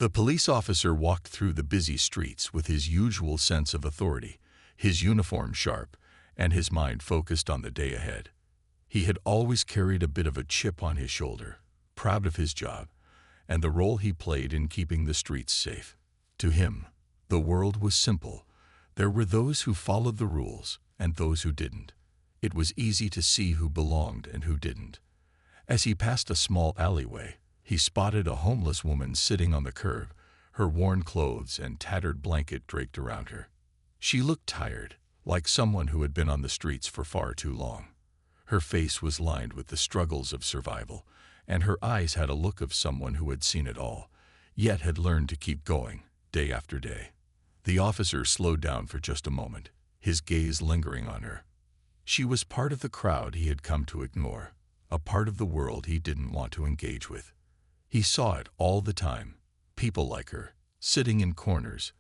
The police officer walked through the busy streets with his usual sense of authority, his uniform sharp, and his mind focused on the day ahead. He had always carried a bit of a chip on his shoulder, proud of his job, and the role he played in keeping the streets safe. To him, the world was simple. There were those who followed the rules and those who didn't. It was easy to see who belonged and who didn't. As he passed a small alleyway, he spotted a homeless woman sitting on the curb, her worn clothes and tattered blanket draped around her. She looked tired, like someone who had been on the streets for far too long. Her face was lined with the struggles of survival, and her eyes had a look of someone who had seen it all, yet had learned to keep going, day after day. The officer slowed down for just a moment, his gaze lingering on her. She was part of the crowd he had come to ignore, a part of the world he didn't want to engage with. He saw it all the time, people like her, sitting in corners,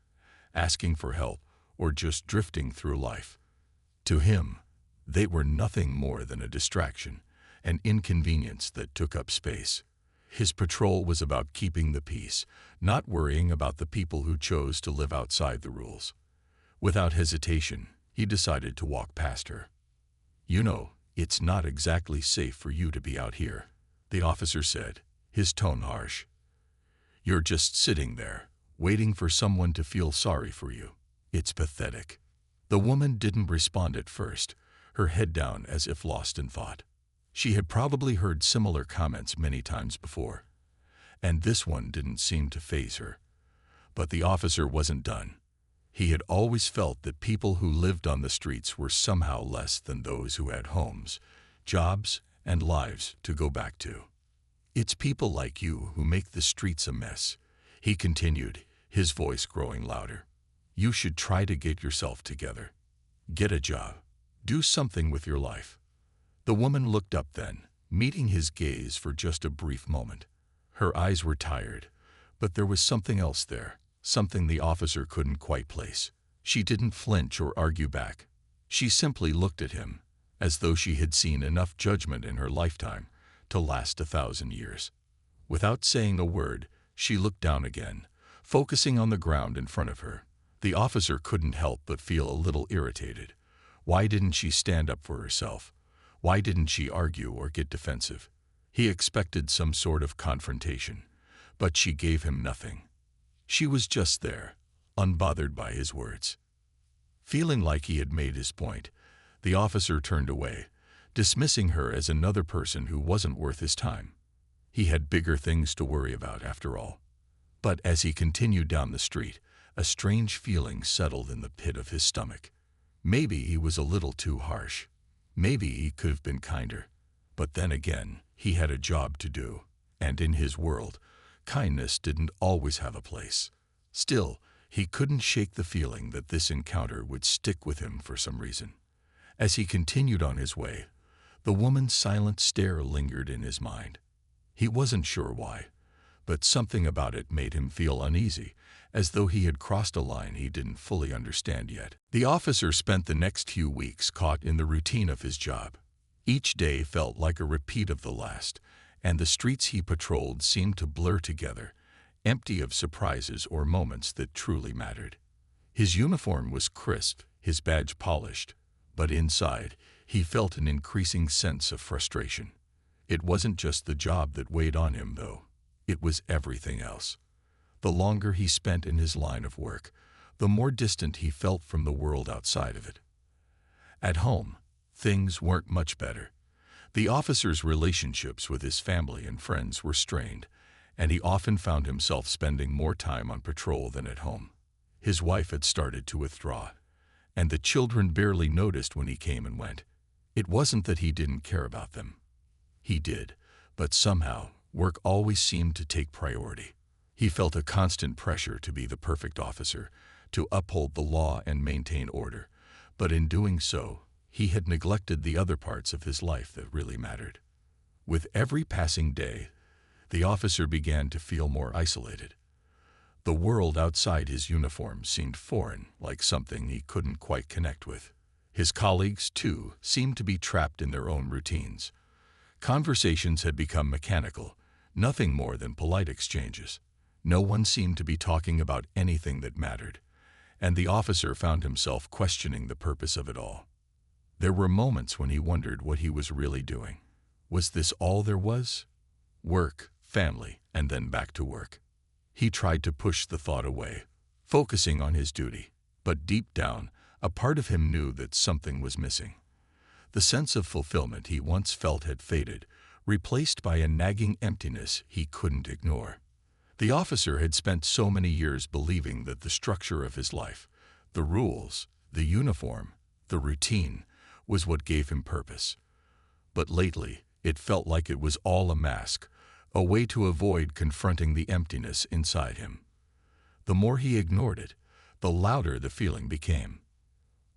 asking for help, or just drifting through life. To him, they were nothing more than a distraction, an inconvenience that took up space. His patrol was about keeping the peace, not worrying about the people who chose to live outside the rules. Without hesitation, he decided to walk past her. "You know, it's not exactly safe for you to be out here," the officer said, his tone harsh. "You're just sitting there, waiting for someone to feel sorry for you. It's pathetic." The woman didn't respond at first, her head down as if lost in thought. She had probably heard similar comments many times before, and this one didn't seem to faze her. But the officer wasn't done. He had always felt that people who lived on the streets were somehow less than those who had homes, jobs, and lives to go back to. "It's people like you who make the streets a mess," he continued, his voice growing louder. "You should try to get yourself together. Get a job. Do something with your life." The woman looked up then, meeting his gaze for just a brief moment. Her eyes were tired, but there was something else there, something the officer couldn't quite place. She didn't flinch or argue back. She simply looked at him, as though she had seen enough judgment in her lifetime to last 1,000 years. Without saying a word, she looked down again, focusing on the ground in front of her. The officer couldn't help but feel a little irritated. Why didn't she stand up for herself? Why didn't she argue or get defensive? He expected some sort of confrontation, but she gave him nothing. She was just there, unbothered by his words. Feeling like he had made his point, the officer turned away, dismissing her as another person who wasn't worth his time. He had bigger things to worry about, after all. But as he continued down the street, a strange feeling settled in the pit of his stomach. Maybe he was a little too harsh. Maybe he could have been kinder. But then again, he had a job to do, and in his world, kindness didn't always have a place. Still, he couldn't shake the feeling that this encounter would stick with him for some reason. As he continued on his way, the woman's silent stare lingered in his mind. He wasn't sure why, but something about it made him feel uneasy, as though he had crossed a line he didn't fully understand yet. The officer spent the next few weeks caught in the routine of his job. Each day felt like a repeat of the last, and the streets he patrolled seemed to blur together, empty of surprises or moments that truly mattered. His uniform was crisp, his badge polished, but inside, he felt an increasing sense of frustration. It wasn't just the job that weighed on him, though. It was everything else. The longer he spent in his line of work, the more distant he felt from the world outside of it. At home, things weren't much better. The officer's relationships with his family and friends were strained, and he often found himself spending more time on patrol than at home. His wife had started to withdraw, and the children barely noticed when he came and went. It wasn't that he didn't care about them. He did, but somehow, work always seemed to take priority. He felt a constant pressure to be the perfect officer, to uphold the law and maintain order, but in doing so, he had neglected the other parts of his life that really mattered. With every passing day, the officer began to feel more isolated. The world outside his uniform seemed foreign, like something he couldn't quite connect with. His colleagues, too, seemed to be trapped in their own routines. Conversations had become mechanical, nothing more than polite exchanges. No one seemed to be talking about anything that mattered, and the officer found himself questioning the purpose of it all. There were moments when he wondered what he was really doing. Was this all there was? Work, family, and then back to work. He tried to push the thought away, focusing on his duty. But deep down, a part of him knew that something was missing. The sense of fulfillment he once felt had faded, replaced by a nagging emptiness he couldn't ignore. The officer had spent so many years believing that the structure of his life, the rules, the uniform, the routine, was what gave him purpose. But lately, it felt like it was all a mask, a way to avoid confronting the emptiness inside him. The more he ignored it, the louder the feeling became.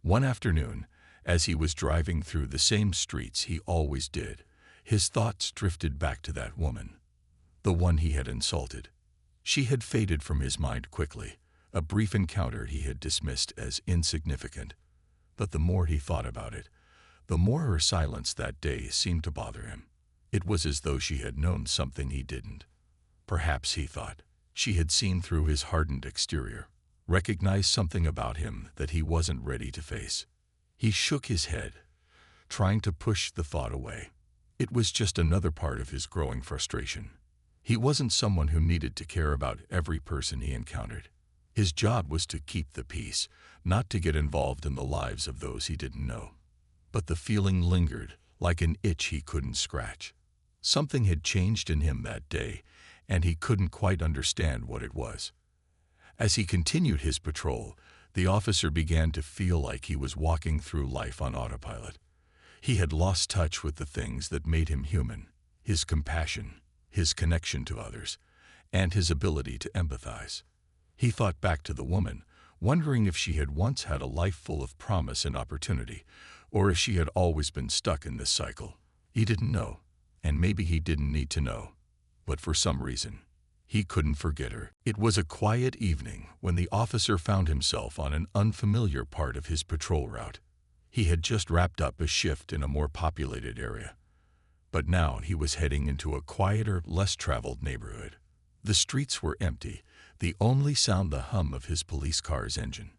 One afternoon, as he was driving through the same streets he always did, his thoughts drifted back to that woman, the one he had insulted. She had faded from his mind quickly, a brief encounter he had dismissed as insignificant. But the more he thought about it, the more her silence that day seemed to bother him. It was as though she had known something he didn't. Perhaps, he thought, she had seen through his hardened exterior, recognized something about him that he wasn't ready to face. He shook his head, trying to push the thought away. It was just another part of his growing frustration. He wasn't someone who needed to care about every person he encountered. His job was to keep the peace, not to get involved in the lives of those he didn't know. But the feeling lingered, like an itch he couldn't scratch. Something had changed in him that day, and he couldn't quite understand what it was. As he continued his patrol, the officer began to feel like he was walking through life on autopilot. He had lost touch with the things that made him human, his compassion, his connection to others, and his ability to empathize. He thought back to the woman, wondering if she had once had a life full of promise and opportunity, or if she had always been stuck in this cycle. He didn't know, and maybe he didn't need to know. But for some reason, he couldn't forget her. It was a quiet evening when the officer found himself on an unfamiliar part of his patrol route. He had just wrapped up a shift in a more populated area. But now he was heading into a quieter, less traveled neighborhood. The streets were empty, the only sound the hum of his police car's engine.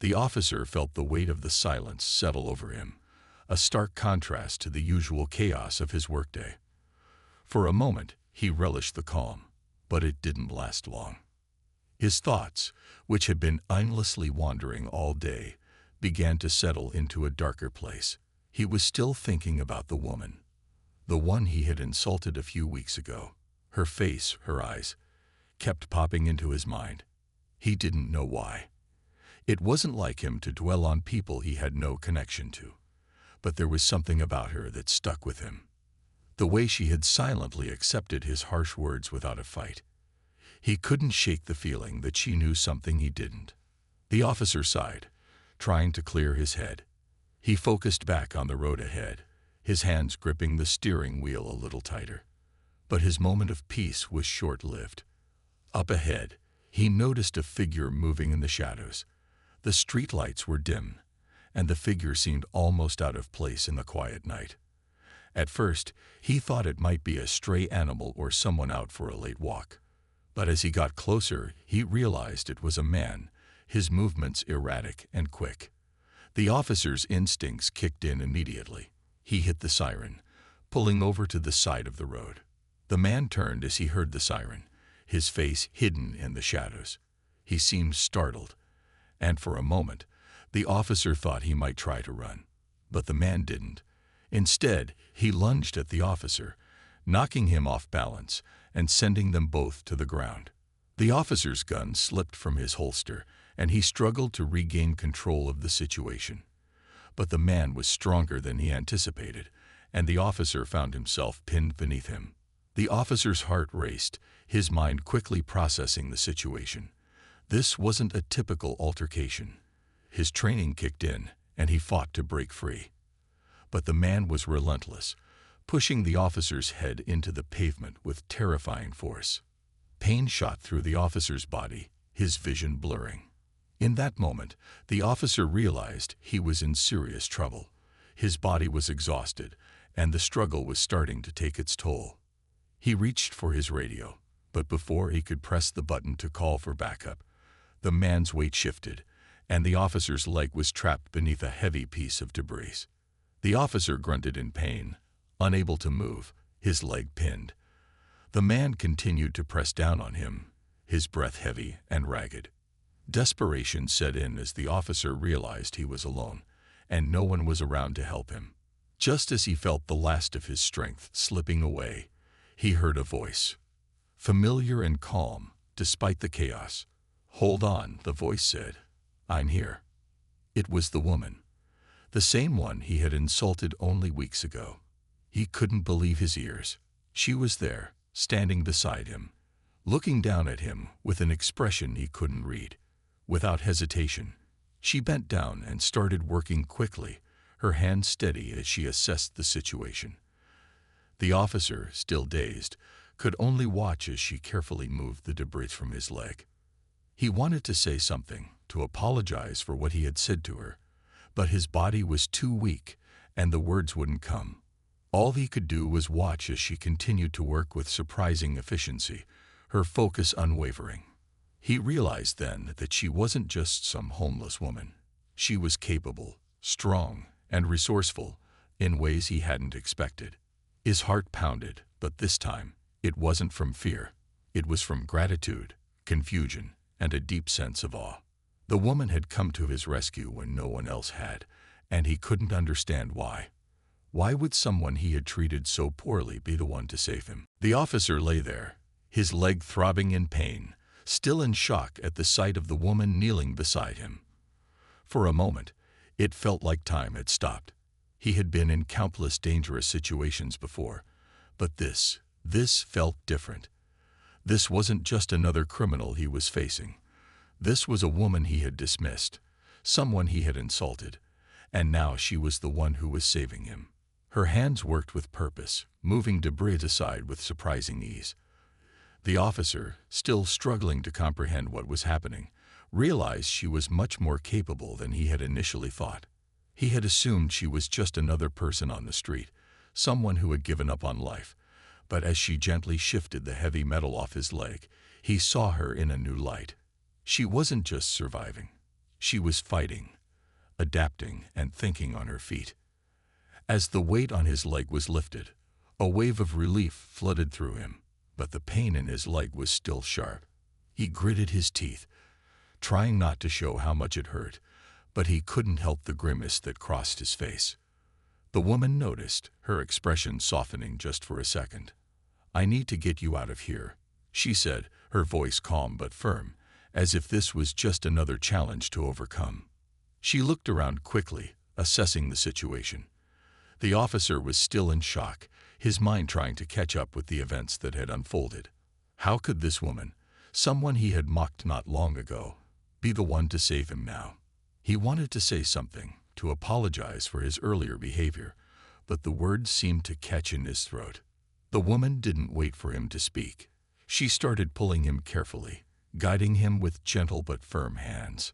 The officer felt the weight of the silence settle over him, a stark contrast to the usual chaos of his workday. For a moment, he relished the calm, but it didn't last long. His thoughts, which had been aimlessly wandering all day, began to settle into a darker place. He was still thinking about the woman, the one he had insulted a few weeks ago. Her face, her eyes, kept popping into his mind. He didn't know why. It wasn't like him to dwell on people he had no connection to, but there was something about her that stuck with him. The way she had silently accepted his harsh words without a fight. He couldn't shake the feeling that she knew something he didn't. The officer sighed, trying to clear his head. He focused back on the road ahead, his hands gripping the steering wheel a little tighter. But his moment of peace was short-lived. Up ahead, he noticed a figure moving in the shadows. The streetlights were dim, and the figure seemed almost out of place in the quiet night. At first, he thought it might be a stray animal or someone out for a late walk. But as he got closer, he realized it was a man, his movements erratic and quick. The officer's instincts kicked in immediately. He hit the siren, pulling over to the side of the road. The man turned as he heard the siren, his face hidden in the shadows. He seemed startled, and for a moment, the officer thought he might try to run. But the man didn't. Instead, he lunged at the officer, knocking him off balance and sending them both to the ground. The officer's gun slipped from his holster, and he struggled to regain control of the situation. But the man was stronger than he anticipated, and the officer found himself pinned beneath him. The officer's heart raced, his mind quickly processing the situation. This wasn't a typical altercation. His training kicked in, and he fought to break free. But the man was relentless, pushing the officer's head into the pavement with terrifying force. Pain shot through the officer's body, his vision blurring. In that moment, the officer realized he was in serious trouble. His body was exhausted, and the struggle was starting to take its toll. He reached for his radio, But before he could press the button to call for backup, the man's weight shifted, and the officer's leg was trapped beneath a heavy piece of debris. The officer grunted in pain, unable to move, his leg pinned. The man continued to press down on him, his breath heavy and ragged. Desperation set in as the officer realized he was alone, and no one was around to help him. Just as he felt the last of his strength slipping away, he heard a voice, familiar and calm, despite the chaos. "Hold on," the voice said. "I'm here." It was the woman, the same one he had insulted only weeks ago. He couldn't believe his ears. She was there, standing beside him, looking down at him with an expression he couldn't read. Without hesitation, she bent down and started working quickly, her hands steady as she assessed the situation. The officer, still dazed, could only watch as she carefully moved the debris from his leg. He wanted to say something, to apologize for what he had said to her, but his body was too weak, and the words wouldn't come. All he could do was watch as she continued to work with surprising efficiency, her focus unwavering. He realized then that she wasn't just some homeless woman. She was capable, strong, and resourceful in ways he hadn't expected. His heart pounded, but this time, it wasn't from fear. It was from gratitude, confusion, and a deep sense of awe. The woman had come to his rescue when no one else had, and he couldn't understand why. Why would someone he had treated so poorly be the one to save him? The officer lay there, his leg throbbing in pain, still in shock at the sight of the woman kneeling beside him. For a moment, it felt like time had stopped. He had been in countless dangerous situations before, but this felt different. This wasn't just another criminal he was facing. This was a woman he had dismissed, someone he had insulted, and now she was the one who was saving him. Her hands worked with purpose, moving debris aside with surprising ease. The officer, still struggling to comprehend what was happening, realized she was much more capable than he had initially thought. He had assumed she was just another person on the street, someone who had given up on life. But as she gently shifted the heavy metal off his leg, he saw her in a new light. She wasn't just surviving. She was fighting, adapting, and thinking on her feet. As the weight on his leg was lifted, a wave of relief flooded through him, but the pain in his leg was still sharp. He gritted his teeth, trying not to show how much it hurt, but he couldn't help the grimace that crossed his face. The woman noticed, her expression softening just for a second. "I need to get you out of here," she said, her voice calm but firm, as if this was just another challenge to overcome. She looked around quickly, assessing the situation. The officer was still in shock, his mind trying to catch up with the events that had unfolded. How could this woman, someone he had mocked not long ago, be the one to save him now? He wanted to say something, to apologize for his earlier behavior, but the words seemed to catch in his throat. The woman didn't wait for him to speak. She started pulling him carefully, guiding him with gentle but firm hands.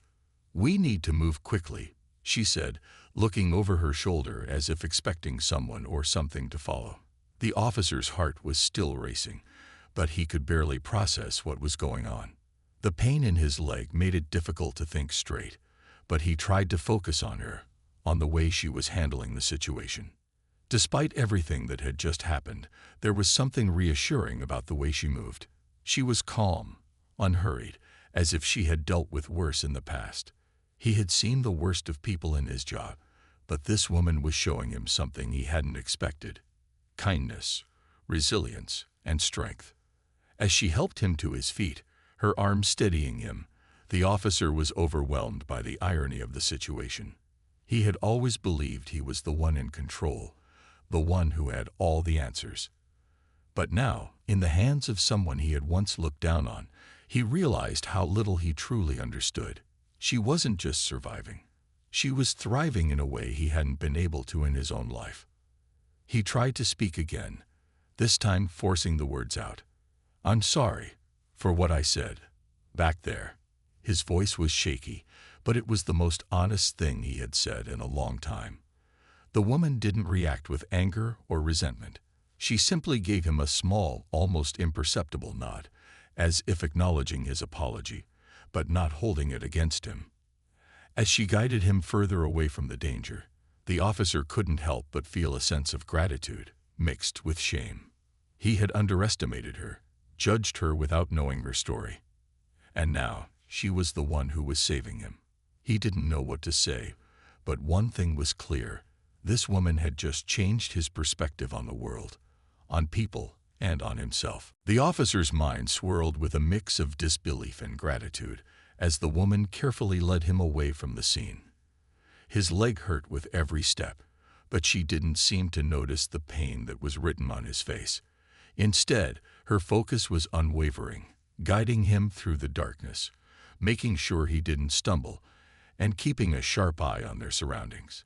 "We need to move quickly," she said, looking over her shoulder as if expecting someone or something to follow. The officer's heart was still racing, but he could barely process what was going on. The pain in his leg made it difficult to think straight, but he tried to focus on her, on the way she was handling the situation. Despite everything that had just happened, there was something reassuring about the way she moved. She was calm, unhurried, as if she had dealt with worse in the past. He had seen the worst of people in his job, but this woman was showing him something he hadn't expected: kindness, resilience, and strength. As she helped him to his feet, her arms steadying him, the officer was overwhelmed by the irony of the situation. He had always believed he was the one in control, the one who had all the answers. But now, in the hands of someone he had once looked down on, he realized how little he truly understood. She wasn't just surviving. She was thriving in a way he hadn't been able to in his own life. He tried to speak again, this time forcing the words out. "I'm sorry for what I said back there." His voice was shaky, but it was the most honest thing he had said in a long time. The woman didn't react with anger or resentment. She simply gave him a small, almost imperceptible nod, as if acknowledging his apology, but not holding it against him. As she guided him further away from the danger, the officer couldn't help but feel a sense of gratitude, mixed with shame. He had underestimated her, judged her without knowing her story. And now, she was the one who was saving him. He didn't know what to say, but one thing was clear. This woman had just changed his perspective on the world, on people, and on himself. The officer's mind swirled with a mix of disbelief and gratitude as the woman carefully led him away from the scene. His leg hurt with every step, but she didn't seem to notice the pain that was written on his face. Instead, her focus was unwavering, guiding him through the darkness, making sure he didn't stumble, and keeping a sharp eye on their surroundings.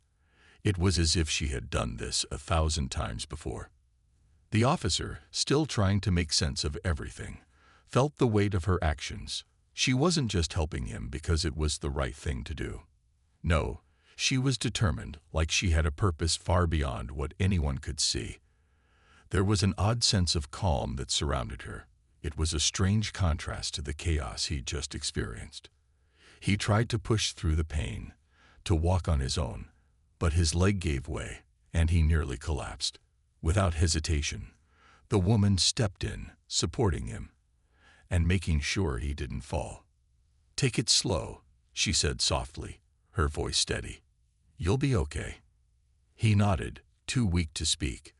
It was as if she had done this 1,000 times before. The officer, still trying to make sense of everything, felt the weight of her actions. She wasn't just helping him because it was the right thing to do. No, she was determined, like she had a purpose far beyond what anyone could see. There was an odd sense of calm that surrounded her. It was a strange contrast to the chaos he'd just experienced. He tried to push through the pain, to walk on his own, but his leg gave way, and he nearly collapsed. Without hesitation, the woman stepped in, supporting him, and making sure he didn't fall. "Take it slow," she said softly, her voice steady. "You'll be okay." He nodded, too weak to speak.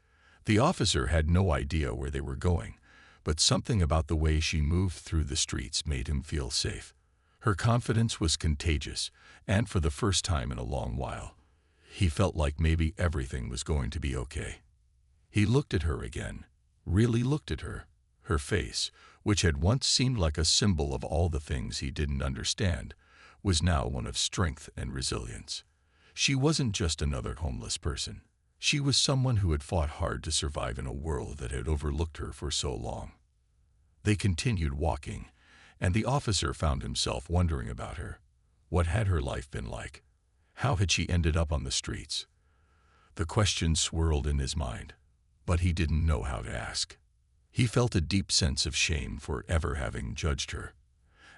The officer had no idea where they were going, but something about the way she moved through the streets made him feel safe. Her confidence was contagious, and for the first time in a long while, he felt like maybe everything was going to be okay. He looked at her again, really looked at her. Her face, which had once seemed like a symbol of all the things he didn't understand, was now one of strength and resilience. She wasn't just another homeless person. She was someone who had fought hard to survive in a world that had overlooked her for so long. They continued walking, and the officer found himself wondering about her. What had her life been like? How had she ended up on the streets? The questions swirled in his mind, but he didn't know how to ask. He felt a deep sense of shame for ever having judged her.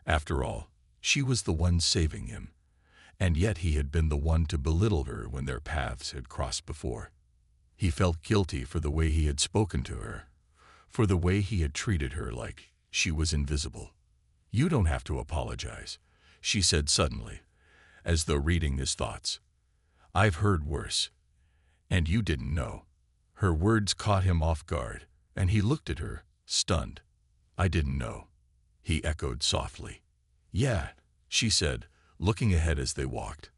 After all, she was the one saving him, and yet he had been the one to belittle her when their paths had crossed before. He felt guilty for the way he had spoken to her, for the way he had treated her like she was invisible. "You don't have to apologize," she said suddenly, as though reading his thoughts. "I've heard worse, and you didn't know." Her words caught him off guard, and he looked at her, stunned. "I didn't know," he echoed softly. "Yeah," she said, looking ahead as they walked.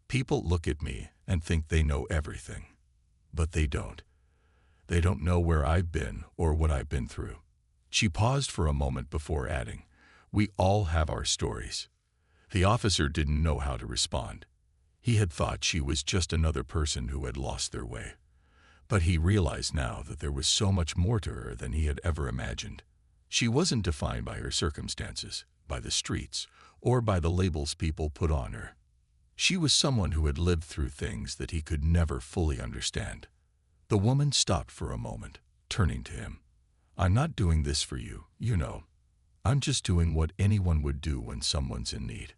"People look at me and think they know everything. But they don't. They don't know where I've been or what I've been through." She paused for a moment before adding, "We all have our stories." The officer didn't know how to respond. He had thought she was just another person who had lost their way. But he realized now that there was so much more to her than he had ever imagined. She wasn't defined by her circumstances, by the streets, or by the labels people put on her. She was someone who had lived through things that he could never fully understand. The woman stopped for a moment, turning to him. "I'm not doing this for you, you know. I'm just doing what anyone would do when someone's in need."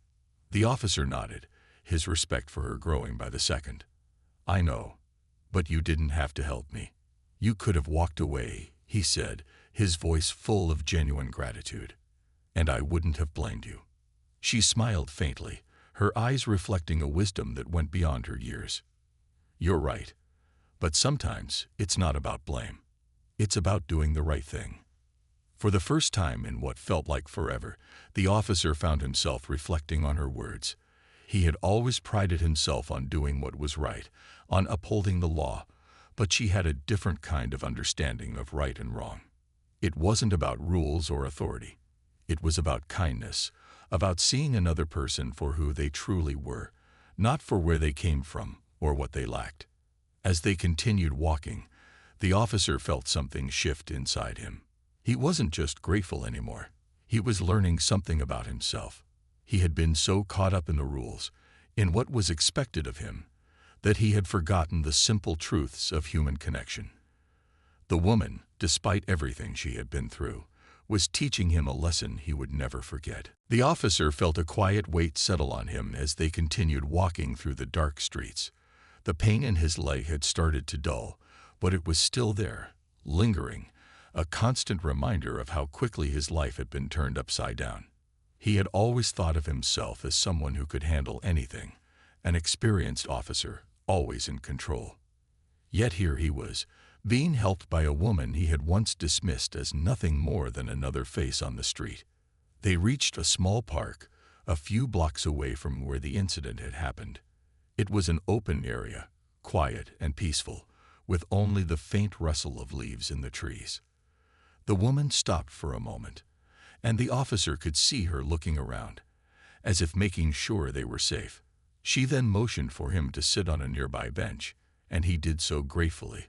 The officer nodded, his respect for her growing by the second. "I know. But you didn't have to help me. You could have walked away," he said, his voice full of genuine gratitude. "And I wouldn't have blamed you." She smiled faintly, her eyes reflecting a wisdom that went beyond her years. "You're right. But sometimes it's not about blame. It's about doing the right thing." For the first time in what felt like forever, the officer found himself reflecting on her words. He had always prided himself on doing what was right, on upholding the law, but she had a different kind of understanding of right and wrong. It wasn't about rules or authority. It was about kindness, about seeing another person for who they truly were, not for where they came from or what they lacked. As they continued walking, the officer felt something shift inside him. He wasn't just grateful anymore. He was learning something about himself. He had been so caught up in the rules, in what was expected of him, that he had forgotten the simple truths of human connection. The woman, despite everything she had been through, was teaching him a lesson he would never forget. The officer felt a quiet weight settle on him as they continued walking through the dark streets. The pain in his leg had started to dull, but it was still there, lingering, a constant reminder of how quickly his life had been turned upside down. He had always thought of himself as someone who could handle anything, an experienced officer, always in control. Yet here he was, being helped by a woman he had once dismissed as nothing more than another face on the street. They reached a small park, a few blocks away from where the incident had happened. It was an open area, quiet and peaceful, with only the faint rustle of leaves in the trees. The woman stopped for a moment, and the officer could see her looking around, as if making sure they were safe. She then motioned for him to sit on a nearby bench, and he did so gratefully,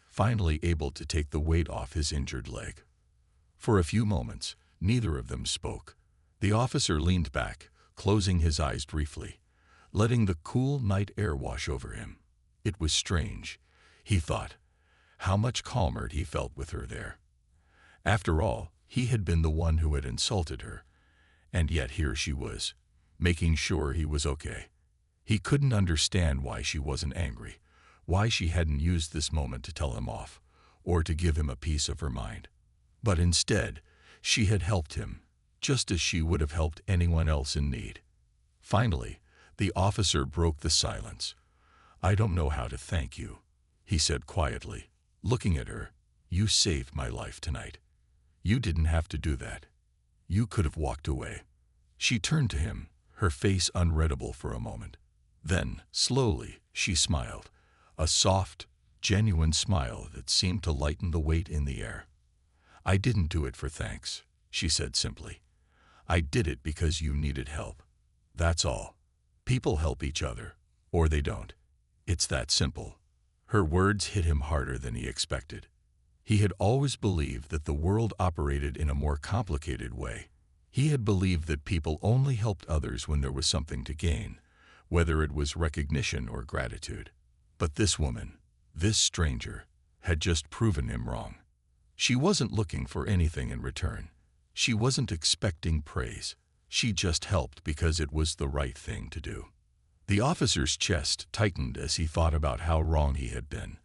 finally able to take the weight off his injured leg. For a few moments, neither of them spoke. The officer leaned back, closing his eyes briefly, letting the cool night air wash over him. It was strange, he thought, how much calmer he felt with her there. After all, he had been the one who had insulted her, and yet here she was, making sure he was okay. He couldn't understand why she wasn't angry, why she hadn't used this moment to tell him off, or to give him a piece of her mind. But instead, she had helped him, just as she would have helped anyone else in need. Finally, the officer broke the silence. "I don't know how to thank you," he said quietly, looking at her. "You saved my life tonight. You didn't have to do that. You could have walked away." She turned to him, her face unreadable for a moment. Then, slowly, she smiled, a soft, genuine smile that seemed to lighten the weight in the air. "I didn't do it for thanks," she said simply. "I did it because you needed help. That's all. People help each other, or they don't. It's that simple." Her words hit him harder than he expected. He had always believed that the world operated in a more complicated way. He had believed that people only helped others when there was something to gain, whether it was recognition or gratitude. But this woman, this stranger, had just proven him wrong. She wasn't looking for anything in return. She wasn't expecting praise. She just helped because it was the right thing to do. The officer's chest tightened as he thought about how wrong he had been.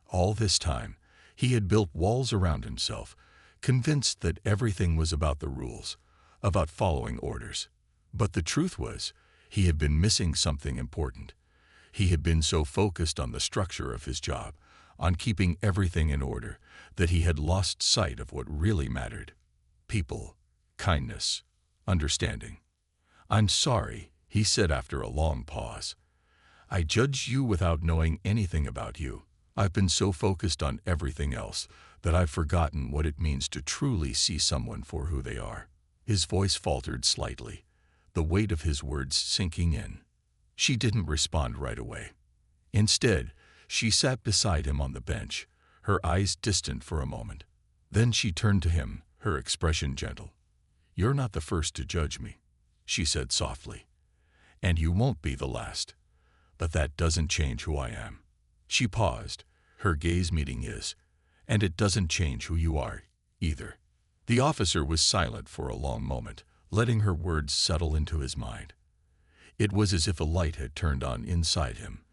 All this time, he had built walls around himself, convinced that everything was about the rules, about following orders. But the truth was, he had been missing something important. He had been so focused on the structure of his job, on keeping everything in order, that he had lost sight of what really mattered. People, kindness, understanding. "I'm sorry," he said after a long pause. "I judged you without knowing anything about you. I've been so focused on everything else that I've forgotten what it means to truly see someone for who they are." His voice faltered slightly, the weight of his words sinking in. She didn't respond right away. Instead, she sat beside him on the bench, her eyes distant for a moment. Then she turned to him, her expression gentle. "You're not the first to judge me," she said softly. "And you won't be the last. But that doesn't change who I am." She paused, her gaze meeting his. "And it doesn't change who you are, either." The officer was silent for a long moment, letting her words settle into his mind. It was as if a light had turned on inside him,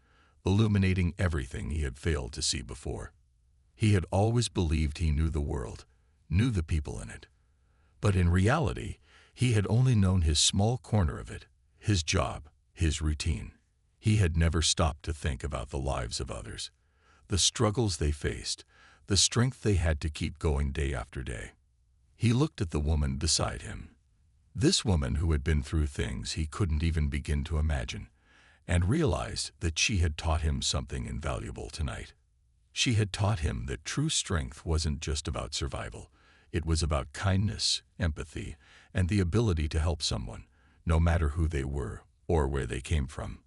illuminating everything he had failed to see before. He had always believed he knew the world, knew the people in it. But in reality, he had only known his small corner of it, his job, his routine. He had never stopped to think about the lives of others, the struggles they faced, the strength they had to keep going day after day. He looked at the woman beside him. This woman who had been through things he couldn't even begin to imagine, and realized that she had taught him something invaluable tonight. She had taught him that true strength wasn't just about survival. It was about kindness, empathy, and the ability to help someone, no matter who they were or where they came from.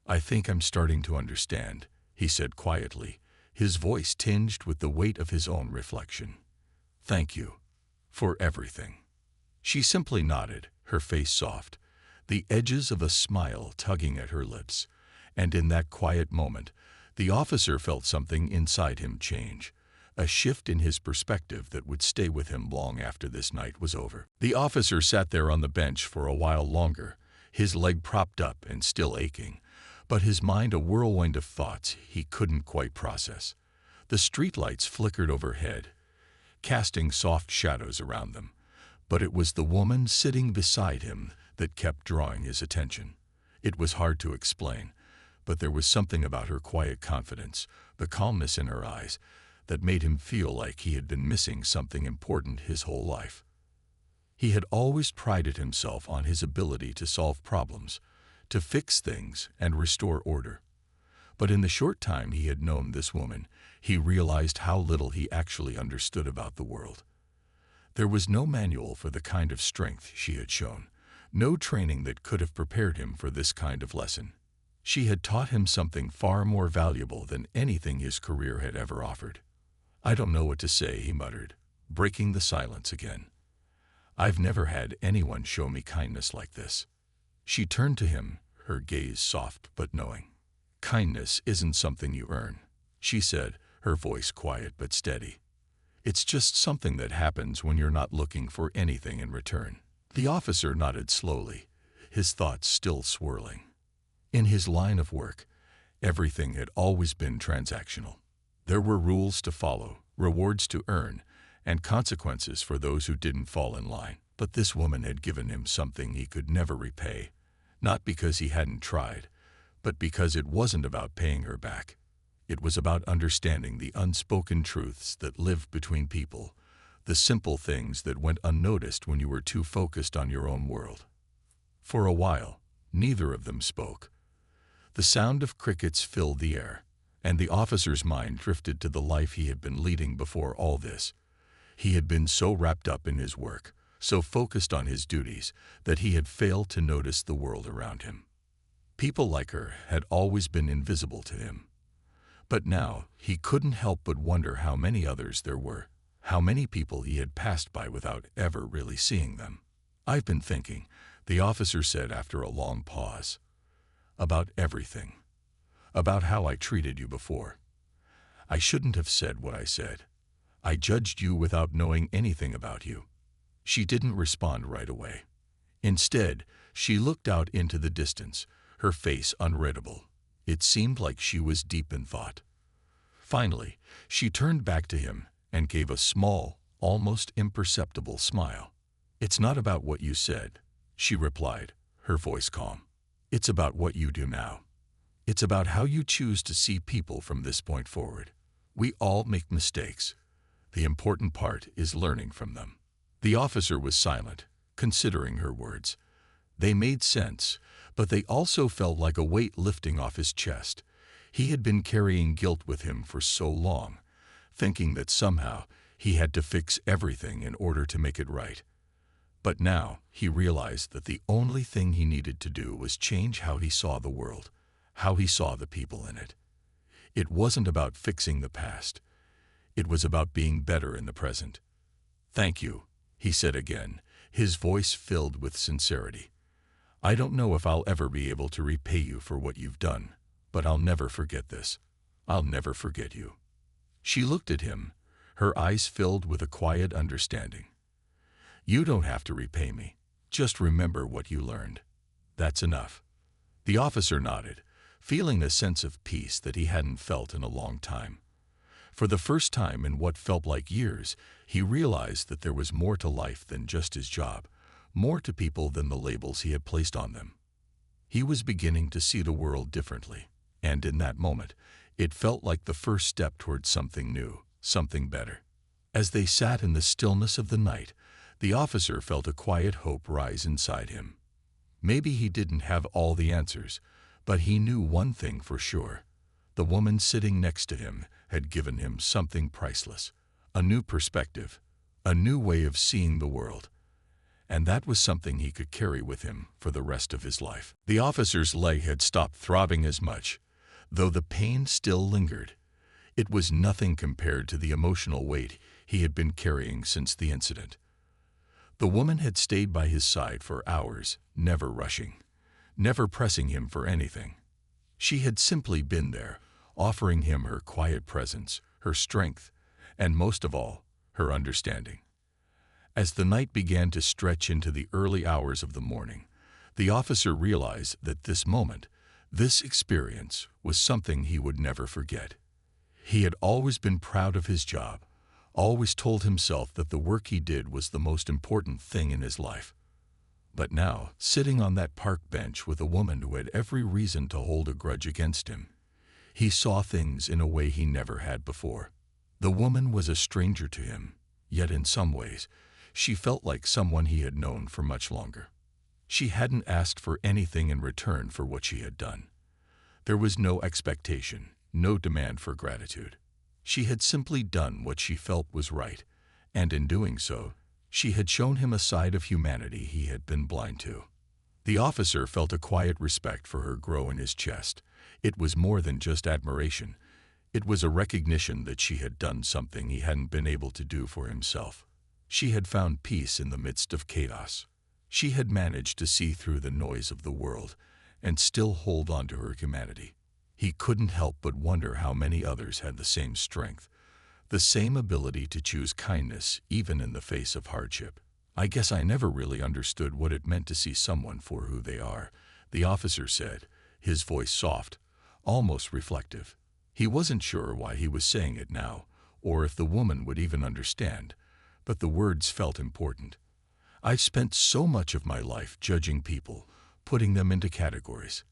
"I think I'm starting to understand," he said quietly, his voice tinged with the weight of his own reflection. "Thank you for everything." She simply nodded, her face soft, the edges of a smile tugging at her lips, and in that quiet moment, the officer felt something inside him change, a shift in his perspective that would stay with him long after this night was over. The officer sat there on the bench for a while longer, his leg propped up and still aching, but his mind a whirlwind of thoughts he couldn't quite process. The streetlights flickered overhead, casting soft shadows around them, but it was the woman sitting beside him that kept drawing his attention. It was hard to explain, but there was something about her quiet confidence, the calmness in her eyes, that made him feel like he had been missing something important his whole life. He had always prided himself on his ability to solve problems, to fix things and restore order. But in the short time he had known this woman, he realized how little he actually understood about the world. There was no manual for the kind of strength she had shown, no training that could have prepared him for this kind of lesson. She had taught him something far more valuable than anything his career had ever offered. "I don't know what to say," he muttered, breaking the silence again. "I've never had anyone show me kindness like this." She turned to him, her gaze soft but knowing. "Kindness isn't something you earn," she said, her voice quiet but steady. "It's just something that happens when you're not looking for anything in return." The officer nodded slowly, his thoughts still swirling. In his line of work, everything had always been transactional. There were rules to follow, rewards to earn, and consequences for those who didn't fall in line. But this woman had given him something he could never repay, not because he hadn't tried, but because it wasn't about paying her back. It was about understanding the unspoken truths that lived between people, the simple things that went unnoticed when you were too focused on your own world. For a while, neither of them spoke. The sound of crickets filled the air, and the officer's mind drifted to the life he had been leading before all this. He had been so wrapped up in his work, so focused on his duties, that he had failed to notice the world around him. People like her had always been invisible to him. But now he couldn't help but wonder how many others there were, how many people he had passed by without ever really seeing them. "I've been thinking," the officer said after a long pause, "about everything. About how I treated you before. I shouldn't have said what I said. I judged you without knowing anything about you." She didn't respond right away. Instead, she looked out into the distance, her face unreadable. It seemed like she was deep in thought. Finally, she turned back to him and gave a small, almost imperceptible smile. "It's not about what you said," she replied, her voice calm. "It's about what you do now. It's about how you choose to see people from this point forward. We all make mistakes. The important part is learning from them." The officer was silent, considering her words. They made sense, but they also felt like a weight lifting off his chest. He had been carrying guilt with him for so long, thinking that somehow he had to fix everything in order to make it right. But now he realized that the only thing he needed to do was change how he saw the world, how he saw the people in it. It wasn't about fixing the past. It was about being better in the present. "Thank you," he said again, his voice filled with sincerity. "I don't know if I'll ever be able to repay you for what you've done, but I'll never forget this. I'll never forget you." She looked at him, her eyes filled with a quiet understanding. "You don't have to repay me. Just remember what you learned. That's enough." The officer nodded, feeling a sense of peace that he hadn't felt in a long time. For the first time in what felt like years, he realized that there was more to life than just his job, more to people than the labels he had placed on them. He was beginning to see the world differently, and in that moment, it felt like the first step towards something new, something better. As they sat in the stillness of the night, the officer felt a quiet hope rise inside him. Maybe he didn't have all the answers, but he knew one thing for sure. The woman sitting next to him had given him something priceless, a new perspective, a new way of seeing the world. And that was something he could carry with him for the rest of his life. The officer's leg had stopped throbbing as much, though the pain still lingered. It was nothing compared to the emotional weight he had been carrying since the incident. The woman had stayed by his side for hours, never rushing, never pressing him for anything. She had simply been there, offering him her quiet presence, her strength, and most of all, her understanding. As the night began to stretch into the early hours of the morning, the officer realized that this moment, this experience, was something he would never forget. He had always been proud of his job, always told himself that the work he did was the most important thing in his life. But now, sitting on that park bench with a woman who had every reason to hold a grudge against him, he saw things in a way he never had before. The woman was a stranger to him, yet in some ways, she felt like someone he had known for much longer. She hadn't asked for anything in return for what she had done. There was no expectation, no demand for gratitude. She had simply done what she felt was right, and in doing so, she had shown him a side of humanity he had been blind to. The officer felt a quiet respect for her grow in his chest. It was more than just admiration. It was a recognition that she had done something he hadn't been able to do for himself. She had found peace in the midst of chaos. She had managed to see through the noise of the world and still hold on to her humanity. He couldn't help but wonder how many others had the same strength, the same ability to choose kindness even in the face of hardship. "I guess I never really understood what it meant to see someone for who they are," the officer said, his voice soft, almost reflective. He wasn't sure why he was saying it now, or if the woman would even understand, but the words felt important. "I've spent so much of my life judging people, putting them into categories,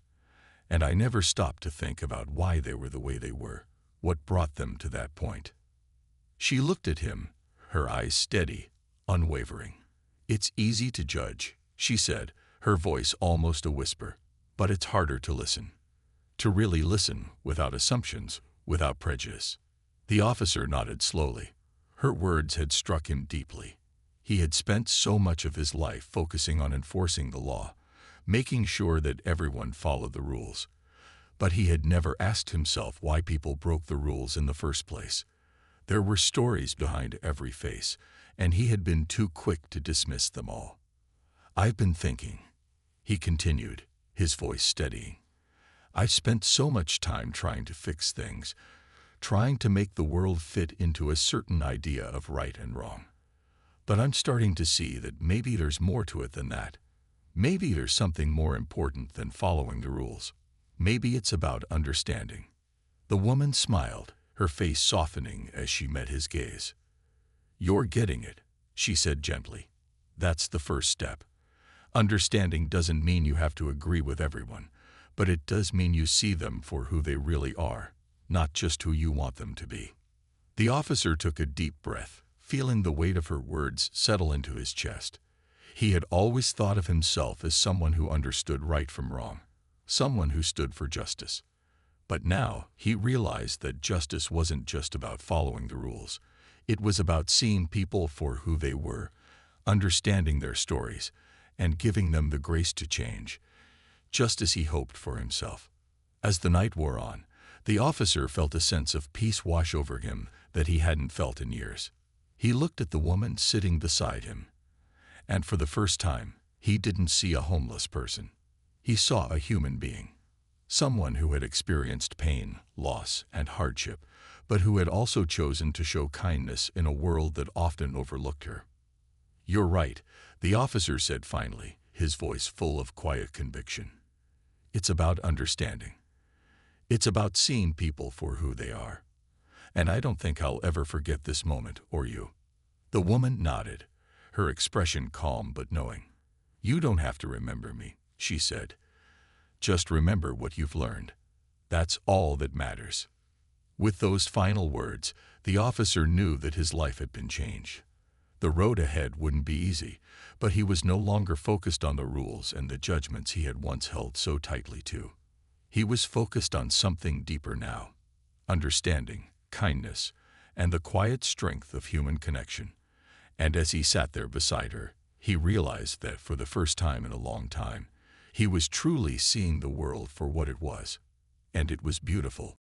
and I never stopped to think about why they were the way they were, what brought them to that point." She looked at him, her eyes steady, unwavering. "It's easy to judge," she said, her voice almost a whisper, "but it's harder to listen. To really listen, without assumptions, without prejudice." The officer nodded slowly. Her words had struck him deeply. He had spent so much of his life focusing on enforcing the law, making sure that everyone followed the rules. But he had never asked himself why people broke the rules in the first place. There were stories behind every face, and he had been too quick to dismiss them all. "I've been thinking," he continued, his voice steadying. "I've spent so much time trying to fix things, trying to make the world fit into a certain idea of right and wrong. But I'm starting to see that maybe there's more to it than that. Maybe there's something more important than following the rules. Maybe it's about understanding." The woman smiled, her face softening as she met his gaze. "You're getting it," she said gently. "That's the first step. Understanding doesn't mean you have to agree with everyone, but it does mean you see them for who they really are, not just who you want them to be." The officer took a deep breath, feeling the weight of her words settle into his chest. He had always thought of himself as someone who understood right from wrong, someone who stood for justice. But now he realized that justice wasn't just about following the rules. It was about seeing people for who they were, understanding their stories, and giving them the grace to change, just as he hoped for himself. As the night wore on, the officer felt a sense of peace wash over him that he hadn't felt in years. He looked at the woman sitting beside him, and for the first time, he didn't see a homeless person. He saw a human being. Someone who had experienced pain, loss, and hardship, but who had also chosen to show kindness in a world that often overlooked her. "You're right," the officer said finally, his voice full of quiet conviction. "It's about understanding. It's about seeing people for who they are. And I don't think I'll ever forget this moment, or you." The woman nodded, her expression calm but knowing. "You don't have to remember me," she said. "Just remember what you've learned. That's all that matters." With those final words, the officer knew that his life had been changed. The road ahead wouldn't be easy, but he was no longer focused on the rules and the judgments he had once held so tightly to. He was focused on something deeper now: understanding, kindness, and the quiet strength of human connection. And as he sat there beside her, he realized that for the first time in a long time, he was truly seeing the world for what it was. And it was beautiful.